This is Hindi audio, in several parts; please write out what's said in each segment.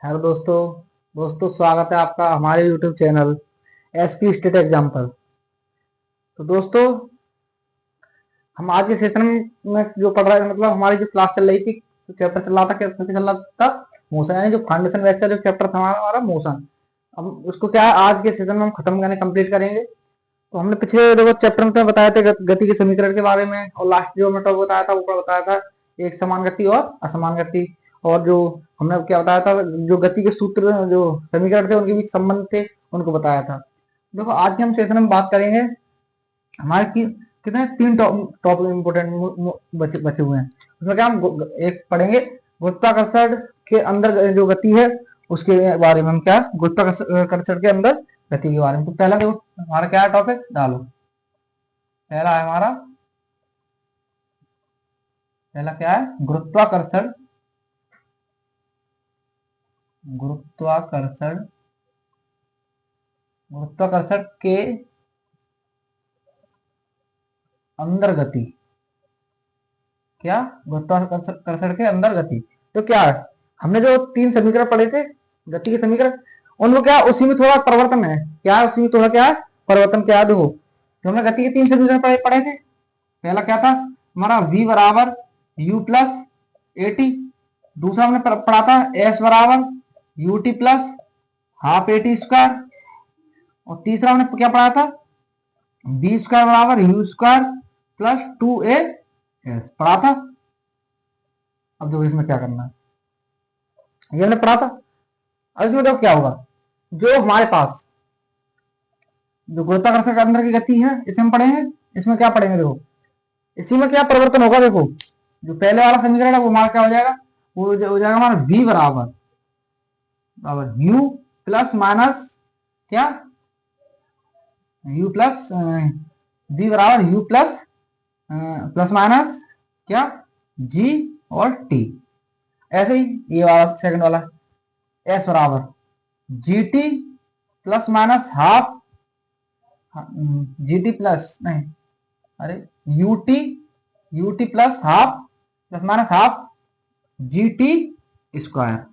हेलो दोस्तों। स्वागत है आपका हमारे YouTube channel SP state exam पर। तो दोस्तों, हम आज के सेशन में जो पढ़ रहे मतलब हमारी जो क्लास चल रही थी, जो चैप्टर चल रहा था, क्या चल रहा था? मोशन, यानी जो फाउंडेशन बैच का जो चैप्टर था हमारा मोशन। अब उसको क्या है, आज के सेशन में हम खत्म करने कंप्लीट करेंगे। तो हमने पिछले देखो चैप्टर में बताया था गति के समीकरण के बारे में, और लास्ट जो मैं टॉपिक बताया था वो बताया था एक समान गति और असमान गति। और जो हमने क्या बताया था, जो गति के सूत्र जो समीकरण थे उनके बीच संबंध थे, उनको बताया था। देखो आज के हम सेशन में बात करेंगे हमारे कितने तीन टॉपिक इम्पोर्टेंट बचे हुए हैं। उसमें क्या हम एक पढ़ेंगे गुरुत्वाकर्षण के अंदर जो गति है उसके बारे में, हम क्या गुरुत्वाकर्षण के अंदर गति के बारे में। तो पहला देखो हमारा क्या है, टॉपिक डालो। पहला है हमारा, पहला क्या है, गुरुत्वाकर्षण। गुरुत्वाकर्षण गुरुत्वाकर्षण के अंदर गति। क्या? गुरुत्वाकर्षण के अंदर गति। तो क्या है, हमने जो तीन समीकरण पढ़े थे गति के समीकरण, उनको क्या उसी में थोड़ा परिवर्तन है। क्या है उसमें थोड़ा, क्या है परिवर्तन, क्या है देखो। जो हमने गति के तीन समीकरण पढ़े थे, पहला क्या था हमारा, v बराबर u प्लस ए टी। दूसरा हमने पढ़ा था s बराबर U T plus half A T square. और तीसरा हमने क्या पढ़ा था, बी स्क्वायर बराबर you square plus two A S पढ़ा था। अब देखो इसमें क्या करना है, ये हमने पढ़ा था। अब इसमें देखो क्या होगा, जो हमारे पास जो गुरुत्वाकर्षण के अंदर की गति है इसे हम पढ़ेंगे। इसमें क्या पढ़ेंगे देखो, इसी में क्या परिवर्तन होगा देखो। जो पहले वाला समीकरण है वो हमारा क्या हो जाएगा, वो हो जाएगा हमारा v बराबर बराबर u प्लस माइनस क्या, u प्लस v बराबर u प्लस प्लस माइनस क्या g और t। ऐसे ही ये वाला सेकंड वाला s बराबर G T plus minus half G T plus नहीं, अरे UT, UT plus half plus minus half G T square.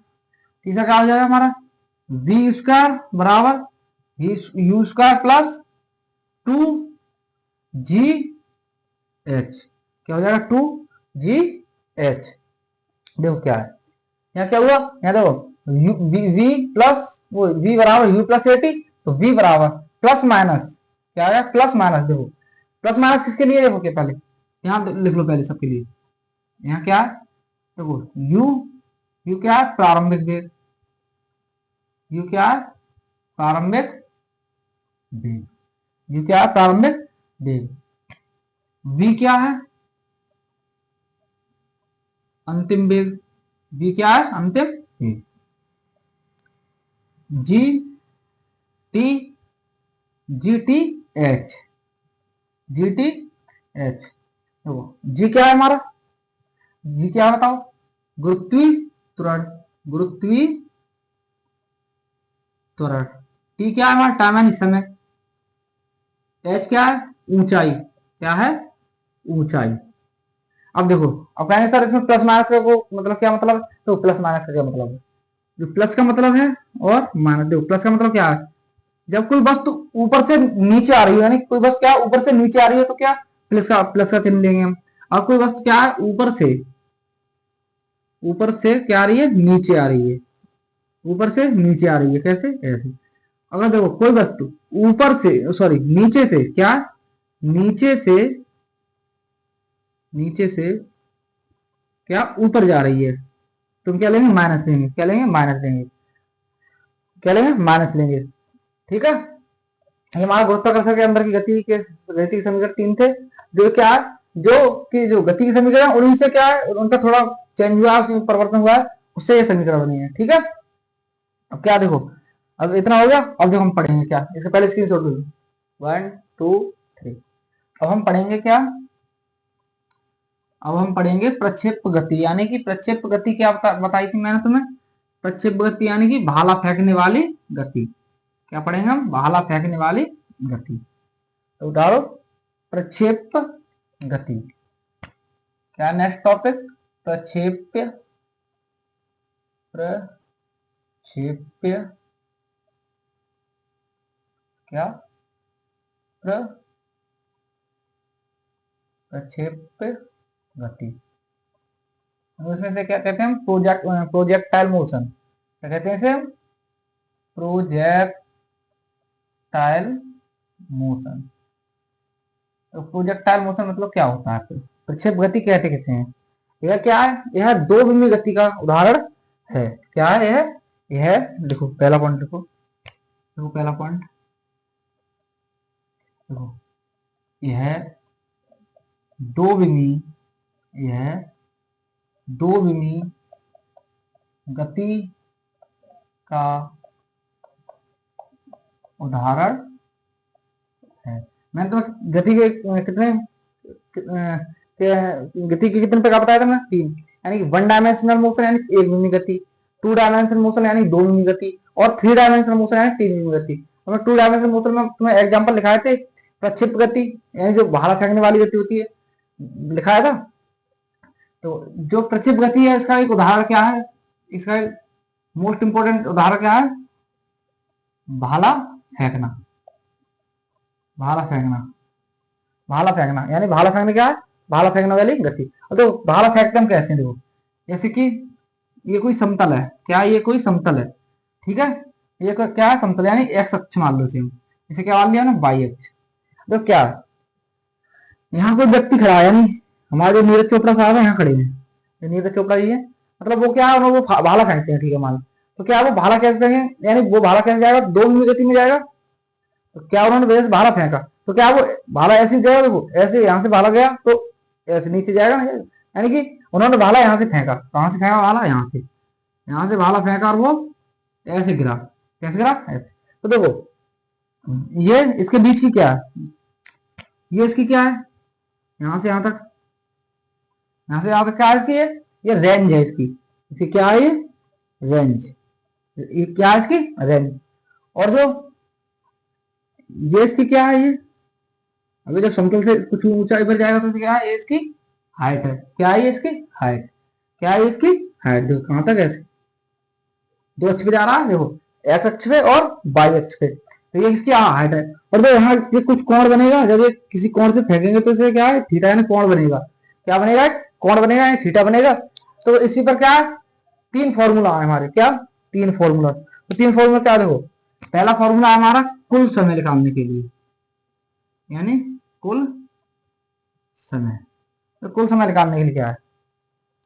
तीसरा क्या हो जाएगा हमारा, वी स्क्वायर बराबर you square plus two ji H. क्या हो जाएगा, टू जी एच। देखो क्या है, यहाँ क्या हुआ, यहाँ देखो वी प्लस वो वी बराबर यू प्लस ए टी। तो वी बराबर प्लस माइनस क्या आ गया, प्लस माइनस। देखो प्लस माइनस किसके लिए, देखो के पहले यहाँ लिख लो पहले सबके लिए। यहाँ क्या है देखो, यू, यू क्या है प्रारंभिक वेग, यू क्या है प्रारंभिक वेग, यू क्या है प्रारंभिक वेग। वी क्या है अंतिम वेग, वी क्या है अंतिम वेग। G T, G T H, G T H. देखो जी क्या है हमारा, जी क्या है बताओ, गुरुत्वीय त्वरण, गुरुत्वीय त्वरण। टी क्या है हमारा टाइम यानी समय। एच क्या है ऊंचाई, क्या है ऊंचाई। अब देखो, अब कहेंगे सर इसमें प्लस माइनस का को मतलब क्या मतलब है, तो प्लस माइनस का क्या मतलब है, जो प्लस का मतलब है और माइनस। देखो प्लस का मतलब क्या है, जब कोई वस्तु ऊपर से नीचे आ रही है, यानी कोई वस्तु क्या ऊपर से नीचे आ रही है तो क्या प्लस का चिन्ह लेंगे हम। और कोई वस्तु क्या है ऊपर से क्या आ रही है, नीचे आ रही है, ऊपर से नीचे आ रही है, कैसे ऐसे। अगर देखो कोई वस्तु ऊपर से सॉरी नीचे से क्या, नीचे से नीचे से क्या ऊपर जा रही है, तो क्या लेंगे माइनस लेंगे, क्या लेंगे माइनस लेंगे, क्या लेंगे माइनस लेंगे। ठीक है, ये हमारा गुरुत्वाकर्षण के अंदर की गति के समीकरण तीन थे। जो क्या है, जो कि जो गति के समीकरण उन्हीं से क्या है उनका थोड़ा चेंज हुआ है, उसमें परिवर्तन हुआ है, उससे ये समीकरण बनी है। ठीक है, अब क्या देखो, अब इतना हो गया। अब जो हम पढ़ेंगे क्या, इससे पहले स्क्रीन शॉट लो, वन टू थ्री। अब हम पढ़ेंगे क्या, अब हम पढ़ेंगे प्रक्षेप गति। यानी कि प्रक्षेप गति क्या बताई थी मैंने तुम्हें, प्रक्षेप गति यानी कि भाला फेंकने वाली गति। क्या पढ़ेंगे हम, भाला फेंकने वाली गति। तो उतारो प्रक्षेप गति। क्या नेक्स्ट टॉपिक, प्रक्षेप प्रक्षेप्य क्या प्रक्षेप्य गति, उसमें से क्या कहते हैं हम, प्रोजेक्टाइल मोशन। क्या कहते हैं इसे हम, प्रोजेक्टाइल मोशन। तो प्रोजेक्टाइल मोशन मतलब क्या होता है, प्रक्षेप गति कहते कहते हैं। यह क्या है, यह दो बिंदु गति का उदाहरण है। क्या है यह देखो पहला पॉइंट, देखो पहला पॉइंट, देखो यह दो बिंदु, यह दो बिंदु गति का उदाहरण है। मैंने तो गति के कितने गति के कितने प्रकार बताया था मैं, तीन। यानी कि वन डायमेंशनल मोशन यानी एक बिंदु गति, टू डायमेंशनल मोशन यानी दो बिंदु गति, और थ्री डायमेंशनल मोशन यानी तीन बिंदु गति। तो मैं टू डायमेंशनल मोशन में तुम्हें एग्जांपल लिखाए थे, प्रक्षेप गति यानी जो भाला फेंकने वाली गति होती है, लिखाया था। तो जो प्रक्षेप गति है इसका एक उदाहरण क्या है, इसका मोस्ट इंपोर्टेंट उदाहरण क्या है, भाला फेंकना। भाला फेंकना, भाला फेंकना यानी भाला फेंकने क्या है, भाला फेंकने वाली गति। तो भाला फेंकते हम कैसे, देखो जैसे कि ये कोई समतल है, क्या ये कोई समतल है, ठीक है, ये क्या है समतल यानी एक्स अक्ष मान लो इसे, इसे क्या मान लिया ना, वाई अक्ष। तो क्या यहाँ कोई व्यक्ति खड़ा है, यानी हमारे जो नीरज चोपड़ा साहब है यहाँ खड़े हैं, नीरज चोपड़ा जी है, मतलब वो क्या है, वो भाला फेंकते हैं, ठीक है मान। तो क्या वो भाला कैसे फेंकेंगे, यानी वो भाला कैसे जाएगा, दो मिनट गति में जाएगा। तो क्या उन्होंने वैसे भाला फेंका, तो क्या वो भाला ऐसे ही गया, देखो ऐसे यहाँ से भाला गया तो ऐसे नीचे जाएगा ना, यानी कि उन्होंने भाला यहाँ से फेंका, कहाँ से फेंका भाला, यहाँ से भाला फेंका और वो ऐसे गिरा, कैसे गिरा ऐसे। तो देखो ये इसके बीच की क्या है, ये इसकी क्या है, यहाँ से यहाँ तक, यहाँ से यहाँ तक क्या है इसकी, ये रेंज है इसकी, इसकी क्या है ये रेंज, ये क्या है इसकी रेंज। और जो ये इसकी क्या है, ये अभी जब समतल से कुछ ऊंचाई पर जाएगा तो क्या है, ये इसकी हाइट है। क्या है ये इसकी हाइट, क्या है इसकी हाइट, देखो कहां तक ऐसे दो अक्ष पे जा रहा है, देखो एक्स अक्ष पे और वाई अक्ष पे, तो ये इसकी हाइट है। और जो यहाँ ये कुछ कोण बनेगा, जब ये किसी कोण से फेंकेंगे तो इसे क्या है, थीटा यानी कोण बनेगा। क्या बनेगा, कोण बनेगा, थीटा बनेगा। तो इसी पर क्या है, तीन फॉर्मूला है हमारे, क्या तीन फॉर्मूला। तो तीन फॉर्मूला क्या, देखो पहला फॉर्मूला है हमारा कुल समय निकालने के लिए, यानी कुल समय। तो कुल समय निकालने के लिए क्या है,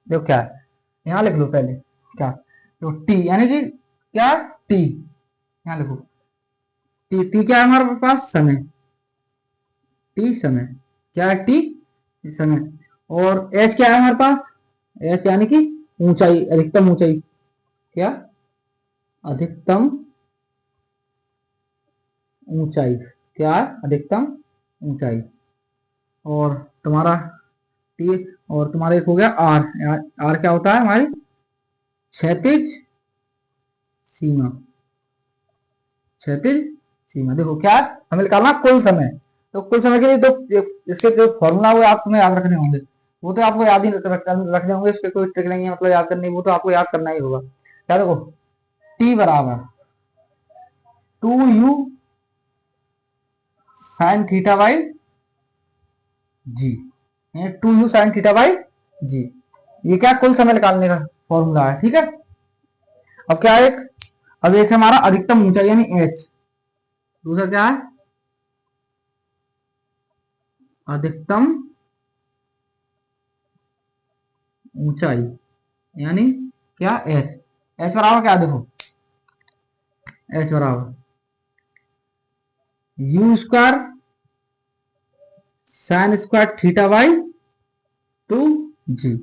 देखो क्या है, यहां लिख लो पहले क्या, तो टी यानी कि क्या टी, यहां लिखो टी, टी क्या है हमारे पास समय, टी समय, क्या है टी समय। और एच क्या है हमारे पास, एच यानी कि ऊंचाई, अधिकतम ऊंचाई, क्या अधिकतम ऊंचाई, क्या है अधिकतम ऊंचाई। और तुम्हारा टी, और तुम्हारा एक हो गया आर, आर क्या होता है हमारी क्षैतिज सीमा, क्षैतिज सीमा। देखो क्या है, हमें निकालना कुल समय। तो कुल समय के लिए तो इसके जो फॉर्मूला वो आप तुम्हें याद रखने होंगे, वो तो आपको याद ही रखने होंगे, इसके कोई ट्रिक नहीं है मतलब याद करने, वो तो आपको याद करना ही होगा। क्या देखो टी बराबर 2u sine theta by g, 2u sine theta by g, ये क्या कुल समय निकालने का फॉर्मूला है, ठीक है। अब क्या है, अब एक है हमारा अधिकतम ऊंचाई यानी एच, दूसरा क्या है अधिकतम ऊंचाई यानी क्या एच। एच बराबर क्या, देखो एच बराबर you square sine square theta by 2g,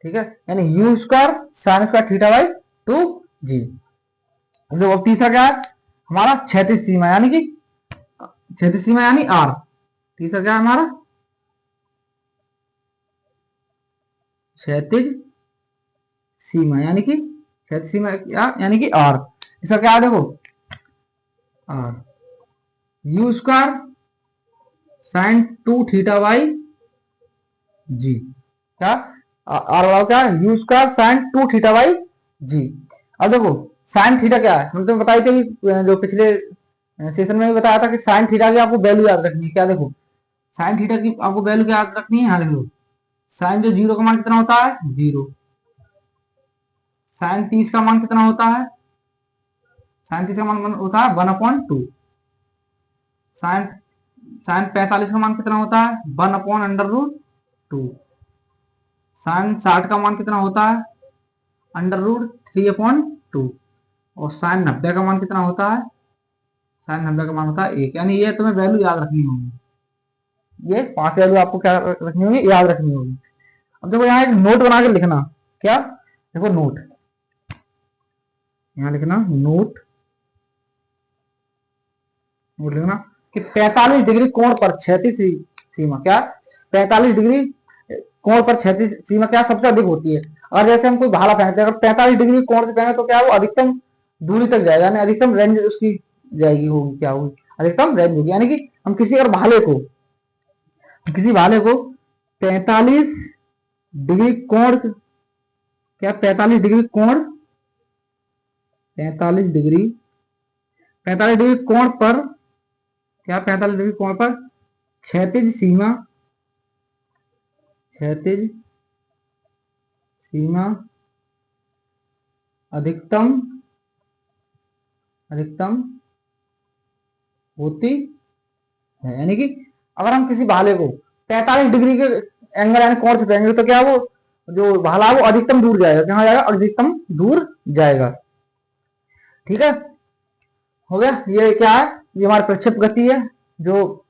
ठीक है, यानी you square sine square theta by 2g। देखो अब तीसरा क्या है हमारा क्षैतिज सीमा, यानी कि क्षैतिज सीमा यानी आर। तीसरा क्या है हमारा क्षैतिज सीमा, यानी कि क्षैतिज सीमा क्या, यानी कि आर। इसका क्या है देखो R u square sine 2 theta by g, क्या आर वाला क्या u square sine 2 theta by g. अब देखो साइन थीटा क्या है, हमने तुम्हें बताई थी अभी, जो पिछले सेशन में भी बताया था कि साइन थीटा की आपको वैल्यू याद रखनी है। क्या देखो, साइन थीटा की आपको वैल्यू क्या याद रखनी है, यहाँ लिख लो। साइन जो 0 का मान कितना होता है, 0। साइन 30 का मान कितना होता है, साइन 30 का मान होता है 1/2। साइन साइन 45 का मान कितना होता है, 1/√2। साइन 60 का मान कितना होता है, √3/2। और साइन 90 का मान कितना होता है, साइन 90 का मान होता है 1। यानी ये तुम्हें वैल्यू याद रखनी होगी, ये 5 वैल्यू आपको क्या रखनी होगी, याद रखनी होगी। अब देखो यहाँ एक नोट बना के लिखना। क्या, देखो नोट, यहाँ लिखना नोट, नोट लिखना कि 45 डिग्री कोण पर क्षैतिज सीमा क्या, 45 डिग्री कोण पर क्षैतिज सीमा क्या सबसे अधिक होती है। और जैसे हम कोई भाला फेंकते हैं, अगर 45 डिग्री कोण से फेंके तो क्या वो अधिकतम दूरी तक जाएगा, यानी अधिकतम रेंज उसकी जाएगी, होगी क्या होगी, अधिकतम रेंज होगी। यानी कि हम किसी अगर भाले को 45 डिग्री कोण, क्या 45 डिग्री कोण, 45 डिग्री 45 डिग्री कोण पर, क्या 45 डिग्री कोण पर क्षैतिज सीमा, क्षैतिज सीमा अधिकतम अधिकतम होती है। यानी कि अगर हम किसी भाले को 45 डिग्री के एंगल यानी कोण से फेंकेंगे तो क्या वो जो भाला है वो अधिकतम दूर जाएगा, कहाँ जाएगा, अधिकतम दूर जाएगा। ठीक है, हो गया। ये क्या है, ये हमारी प्रक्षेप गति है जो,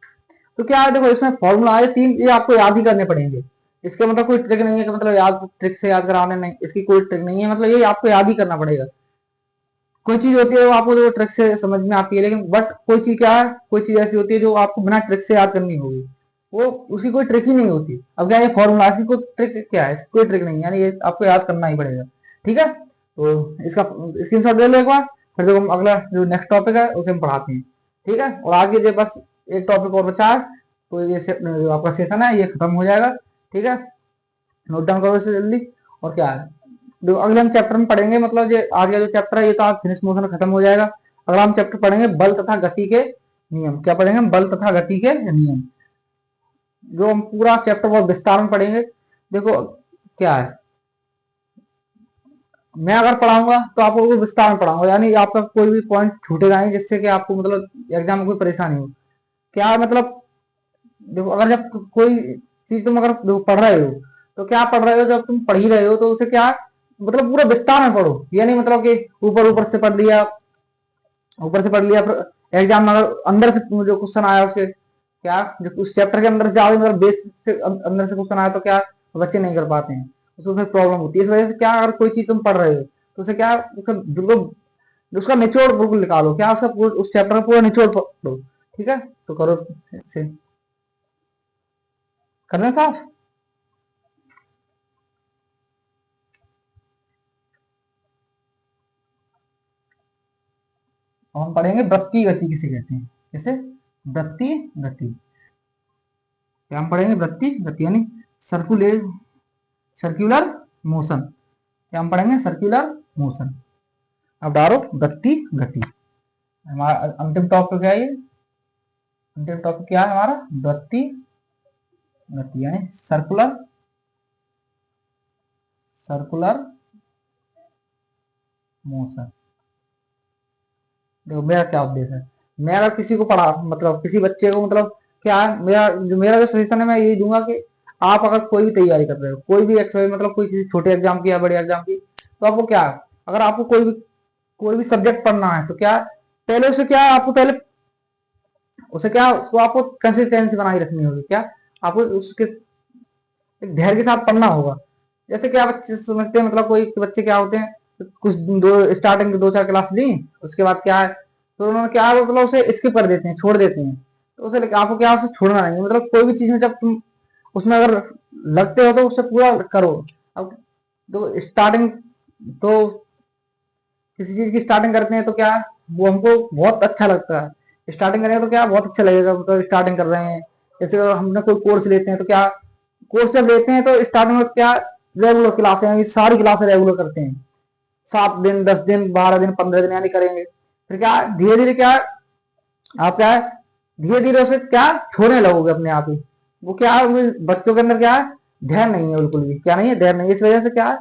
तो क्या है देखो इसमें फॉर्मूला है 3, ये आपको याद ही करने पड़ेंगे। इसके मतलब कोई ट्रिक नहीं है कि मतलब याद ट्रिक से याद कराने, नहीं, इसकी कोई ट्रिक नहीं है, मतलब ये आपको याद ही करना पड़ेगा। कोई चीज होती है वो आपको जो ट्रिक से समझ में आती है, लेकिन बट कोई चीज क्या है, कोई चीज ऐसी होती है जो आपको बिना ट्रिक से याद करनी होगी, वो उसकी कोई ट्रिक ही नहीं होती। अब क्या ये फॉर्मूला, इसकी कोई ट्रिक क्या है, कोई ट्रिक नहीं है, यानी ये आपको याद करना ही पड़ेगा। ठीक है, तो इसका स्क्रीनशॉट ले लो एक बार, फिर जो हम अगला जो नेक्स्ट टॉपिक है उसे हम पढ़ाते हैं। ठीक है, और आगे जो बस एक टॉपिक और बचा है, तो ये जो आपका सेशन है ये खत्म हो जाएगा। ठीक है, नोट डाउन करो इसे जल्दी। और क्या है, जो अगले हम चैप्टर में पढ़ेंगे, मतलब ये आगे जो चैप्टर है ये तो आज फिनिश मोशन खत्म हो जाएगा। अगला हम चैप्टर पढ़ेंगे बल तथा गति के नियम। क्या पढ़ेंगे हम, बल तथा गति के नियम, जो हम पूरा चैप्टर बहुत विस्तार में पढ़ेंगे। देखो क्या है, मैं अगर पढ़ाऊंगा तो आपको वो विस्तार में पढ़ाऊंगा, यानी आपका कोई भी पॉइंट छूटेगा नहीं, जिससे कि आपको मतलब एग्जाम में कोई परेशानी हो। क्या मतलब, देखो अगर जब कोई चीज तुम अगर पढ़ रहे हो तो क्या पढ़ रहे हो, जब तुम पढ़ ही रहे हो तो उसे क्या मतलब पूरा विस्तार में पढ़ो। ये नहीं मतलब कि ऊपर ऊपर से पढ़ लिया, ऊपर से पढ़ लिया, फिर एग्जाम में अगर अंदर से जो क्वेश्चन आया उसके, क्या जो उस चैप्टर के अंदर से जाओगे, मतलब बेस से अंदर से क्वेश्चन आया तो क्या बच्चे नहीं कर पाते हैं, उसको फिर प्रॉब्लम होती है। इस वजह से क्या, अगर कोई चीज तुम पढ़ रहे हो तो उसे क्या बिल्कुल उसका निचोड़ बिल्कुल निकालो, क्या उसका उस चैप्टर का पूरा निचोड़ पढ़ो। ठीक है, तो करो से करना साफ। और हम पढ़ेंगे वृत्तीय गति किसे कहते हैं, जैसे वृत्तीय गति। क्या हम पढ़ेंगे, वृत्तीय गति यानी सर्कुलर सर्कुलर मोशन। क्या हम पढ़ेंगे, सर्कुलर मोशन। अब डालो वृत्तीय गति, हमारा अंतिम टॉपिक क्या है, ये अंतिम टॉपिक क्या है हमारा, वृत्तीय गति यानी सर्कुलर सर्कुलर मोशन। देखो मेरा क्या उद्देश्य है, मैं अगर किसी को पढ़ा, मतलब किसी बच्चे को, मतलब क्या है मेरा जो सजेशन है, मैं यही दूंगा कि आप अगर कोई भी तैयारी कर रहे हो, कोई भी एक्सरसाइज, मतलब कोई किसी छोटे एग्जाम की या बड़े एग्जाम की, तो आपको क्या है, अगर आपको कोई भी सब्जेक्ट पढ़ना है तो क्या पहले उसे क्या आपको पहले उसे क्या उसको आपको कंसिस्टेंसी बनाई रखनी होगी। क्या आपको उसके एक धैर्य के साथ पढ़ना होगा। जैसे क्या बच्चे समझते हैं, मतलब कोई बच्चे क्या होते हैं, कुछ दो स्टार्टिंग के 2-4 क्लास ली, उसके बाद क्या है, तो उन्होंने क्या है मतलब उसे स्किप कर देते हैं, छोड़ देते हैं। तो उसे आपको क्या उसे छोड़ना नहीं है, मतलब कोई भी चीज में जब तुम उसमें अगर लगते हो तो उसे पूरा करो। अब तो स्टार्टिंग, तो किसी चीज की स्टार्टिंग करते हैं तो क्या वो हमको बहुत अच्छा लगता है, स्टार्टिंग करेंगे तो क्या बहुत अच्छा लगेगा, मतलब स्टार्टिंग कर रहे हैं। जैसे हमने कोई कोर्स लेते हैं तो क्या, कोर्स जब लेते हैं तो स्टार्टिंग में क्या रेगुलर क्लासें हैं, सारी क्लासें रेगुलर करते हैं। 7 दिन, 10 दिन, 12 दिन, 15 दिन यानी करेंगे। फिर क्या धीरे धीरे क्या आप क्या है धीरे धीरे उसे क्या छोड़ने लगोगे अपने आप ही। वो क्या है बच्चों के अंदर क्या है ध्यान नहीं है, बिल्कुल भी क्या नहीं है ध्यान नहीं है। इस वजह से क्या है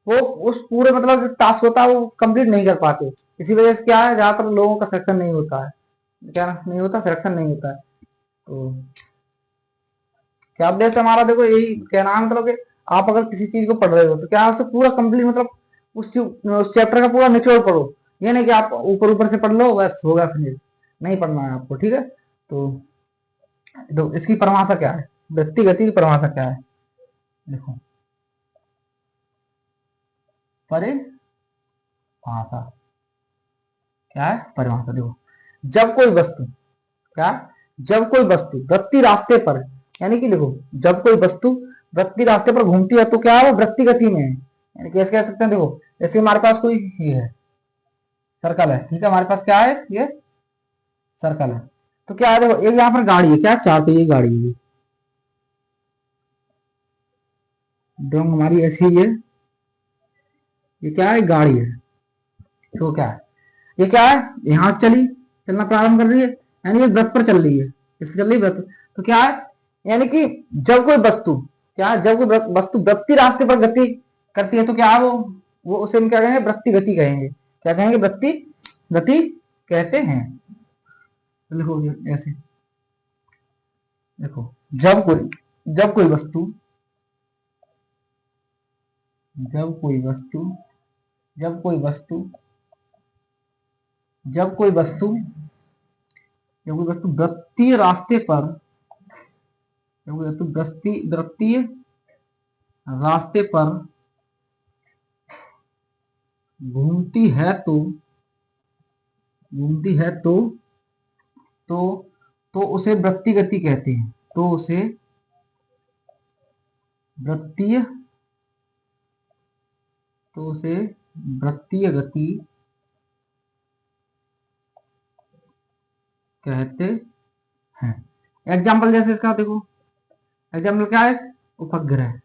वो उस पूरे मतलब जो टास्क होता है वो कंप्लीट नहीं कर पाते। इसी वजह से क्या है ज्यादातर लोगों का सिलेक्शन नहीं होता है। क्या नहीं होता, सिलेक्शन नहीं होता है। तो क्या उद्देश्य हमारा देखो यही कहना है मतलब कि आप अगर किसी चीज को पढ़ रहे हो तो क्या उसे पूरा कंप्लीट मतलब उस चैप्टर का पूरा निचोड़ पढ़ो। ये नहीं कि आप ऊपर ऊपर से पढ़ लो बस होगा फिनिश, नहीं पढ़ना है आपको, ठीक है। तो इसकी परिभाषा क्या है, वृत्ति गति की परिभाषा क्या है, देखो परिभाषा क्या है, परिभाषा देखो जब कोई वस्तु क्या जब कोई वस्तु वृत्ति रास्ते पर यानी कि देखो जब कोई वस्तु वृत्ति रास्ते पर घूमती है तो क्या है वो वृत्ति गति में है। यानी कैसे कह सकते हैं, देखो जैसे हमारे पास कोई ये है सर्कल है, ठीक है, हमारे पास क्या है ये सर्कल है। तो क्या है देखो एक यहाँ पर गाड़ी है, क्या 4 पहिए गाड़ी है, ड्रम हमारी ऐसी ही है, ये क्या है गाड़ी है। तो क्या है ये क्या है यहाँ से चली चलना प्रारंभ कर रही है यानी ये वृत्त पर चल रही है, इस पर चल रही है वृत्त। तो क्या है यानी कि जब कोई वस्तु क्या है जब कोई वस्तु वृत्ति रास्ते पर गति करती है तो क्या है वो उसे हम क्या कहेंगे वृत्ति गति कहेंगे। क्या कहेंगे वृत्ति गति कहते हैं। देखो ये ऐसे देखो जब कोई वस्तु जब कोई वस्तु जब कोई वस्तु जब कोई वस्तु जब कोई वस्तु वृत्तीय रास्ते पर जब कोई वस्तु वृत्तीय रास्ते पर घूमती है तो घूमती है तो तो उसे वृत्ति गति कहते हैं। तो उसे वृत्तीय तो उसे वृत्तीय गति कहते हैं। एग्जाम्पल जैसे इसका देखो, एग्जाम्पल क्या है उपग्रह।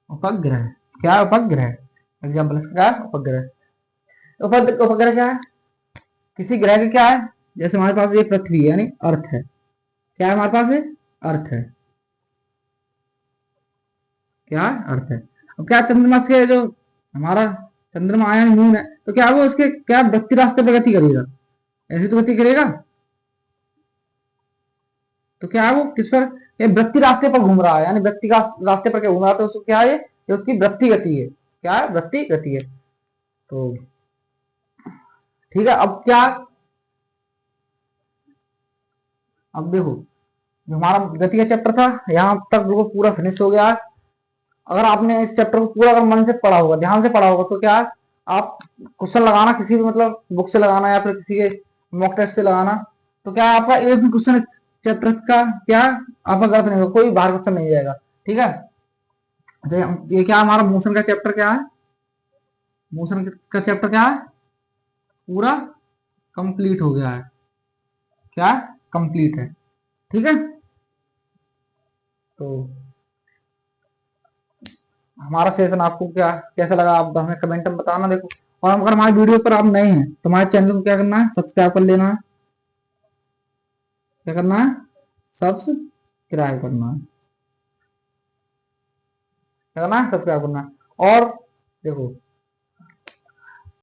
उपग्रह क्या है उपग्रह, एग्जाम्पल इसका क्या है उपग्रह। उपग्रह क्या है किसी ग्रह के क्या है, जैसे हमारे पास ये पृथ्वी है यानी अर्थ है, क्या है हमारे पास ये अर्थ है, क्या है अर्थ है। अब क्या चंद्रमा से जो हमारा चंद्रमा आया मून है तो क्या वो उसके क्या वृत्ति रास्ते पर गति करेगा, ऐसी तो गति करेगा। तो क्या है वो किस पर ये वृत्ति रास्ते पर घूम रहा है यानी वृत्ति का रास्ते पर क्या घूम रहा है तो उसको क्या है ये उसकी वृत्ति गति है, क्या है वृत्ति गति है। तो ठीक है अब क्या, अब देखो जो हमारा गति का चैप्टर था यहाँ तक बिल्कुल पूरा फिनिश हो गया है। अगर आपने इस चैप्टर को पूरा अगर मन से पढ़ा होगा ध्यान से पढ़ा होगा तो क्या है आप क्वेश्चन लगाना किसी भी मतलब बुक से लगाना या फिर किसी के मॉक टेस्ट से लगाना तो क्या है आपका एक भी क्वेश्चन चैप्टर का क्या आपका गलत नहीं होगा, कोई बाहर क्वेश्चन नहीं जाएगा, ठीक है। तो ये क्या हमारा मोशन का चैप्टर क्या है, मोशन का चैप्टर क्या है पूरा कंप्लीट हो गया है, क्या कंप्लीट है, ठीक है। तो हमारा सेशन आपको क्या कैसा लगा आप हमें कमेंट में बताना देखो। और अगर हमारे वीडियो पर आप नए हैं तो हमारे चैनल को क्या करना है सब्सक्राइब कर लेना है, क्या करना है सब्सक्राइब करना है, क्या करना है सब्सक्राइब करना है। और देखो